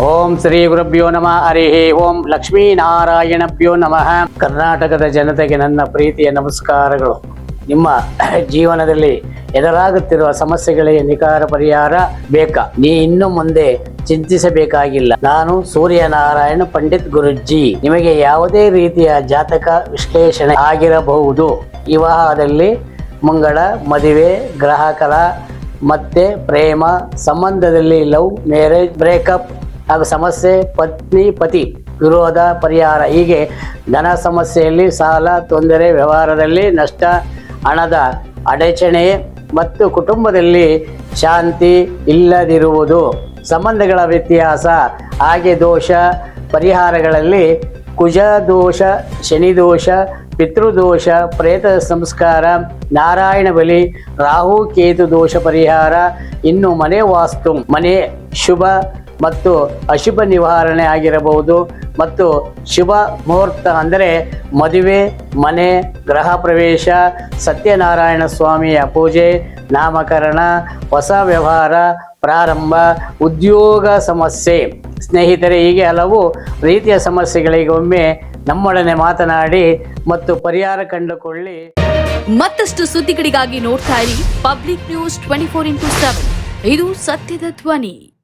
ಓಂ ಶ್ರೀ ಗುರುಭ್ಯೋ ನಮಃ. ಹರಿ ಓಂ ಲಕ್ಷ್ಮೀನಾರಾಯಣಭ್ಯೋ ನಮಃ. ಕರ್ನಾಟಕದ ಜನತೆಗೆ ನನ್ನ ಪ್ರೀತಿಯ ನಮಸ್ಕಾರಗಳು. ನಿಮ್ಮ ಜೀವನದಲ್ಲಿ ಎದುರಾಗುತ್ತಿರುವ ಸಮಸ್ಯೆಗಳಿಗೆ ನಿಖರ ಪರಿಹಾರ ಬೇಕಾ? ನೀ ಇನ್ನು ಮುಂದೆ ಚಿಂತಿಸಬೇಕಾಗಿಲ್ಲ. ನಾನು ಸೂರ್ಯನಾರಾಯಣ ಪಂಡಿತ್ ಗುರುಜಿ. ನಿಮಗೆ ಯಾವುದೇ ರೀತಿಯ ಜಾತಕ ವಿಶ್ಲೇಷಣೆ ಆಗಿರಬಹುದು. ವಿವಾಹದಲ್ಲಿ ಮಂಗಳ, ಮದುವೆ, ಗ್ರಹಕಲ, ಮತ್ತೆ ಪ್ರೇಮ ಸಂಬಂಧದಲ್ಲಿ ಲವ್ ಮ್ಯಾರೇಜ್, ಬ್ರೇಕಪ್ ಹಾಗೂ ಸಮಸ್ಯೆ, ಪತ್ನಿ ಪತಿ ವಿರೋಧ ಪರಿಹಾರ, ಹೀಗೆ ಧನ ಸಮಸ್ಯೆಯಲ್ಲಿ ಸಾಲ, ತೊಂದರೆ, ವ್ಯವಹಾರದಲ್ಲಿ ನಷ್ಟ, ಹಣದ ಅಡಚಣೆ ಮತ್ತು ಕುಟುಂಬದಲ್ಲಿ ಶಾಂತಿ ಇಲ್ಲದಿರುವುದು, ಸಂಬಂಧಗಳ ವ್ಯತ್ಯಾಸ, ಹಾಗೆ ದೋಷ ಪರಿಹಾರಗಳಲ್ಲಿ ಕುಜ ದೋಷ, ಶನಿ ದೋಷ, ಪಿತೃದೋಷ, ಪ್ರೇತ ಸಂಸ್ಕಾರ, ನಾರಾಯಣ ಬಲಿ, ರಾಹು ಕೇತು ದೋಷ ಪರಿಹಾರ, ಇನ್ನು ಮನೆ ವಾಸ್ತು, ಮನೆ ಶುಭ ಮತ್ತು ಅಶುಭ ನಿವಾರಣೆ ಆಗಿರಬಹುದು, ಮತ್ತು ಶುಭ ಮುಹೂರ್ತ ಅಂದರೆ ಮದುವೆ, ಮನೆ, ಗೃಹ ಪ್ರವೇಶ, ಸತ್ಯನಾರಾಯಣ ಸ್ವಾಮಿಯ ಪೂಜೆ, ನಾಮಕರಣ, ಹೊಸ ವ್ಯವಹಾರ ಪ್ರಾರಂಭ, ಉದ್ಯೋಗ ಸಮಸ್ಯೆ, ಸ್ನೇಹಿತರೆ, ಹೀಗೆ ಹಲವು ರೀತಿಯ ಸಮಸ್ಯೆಗಳಿಗೆ ಒಮ್ಮೆ ನಮ್ಮೊಡನೆ ಮಾತನಾಡಿ ಮತ್ತು ಪರಿಹಾರ ಕಂಡುಕೊಳ್ಳಿ. ಮತ್ತಷ್ಟು ಸುದ್ದಿಗಳಿಗಾಗಿ ನೋಡ್ತಾ ಇರಿ ಪಬ್ಲಿಕ್ ನ್ಯೂಸ್ 24x7. ಇದು ಸತ್ಯದ ಧ್ವನಿ.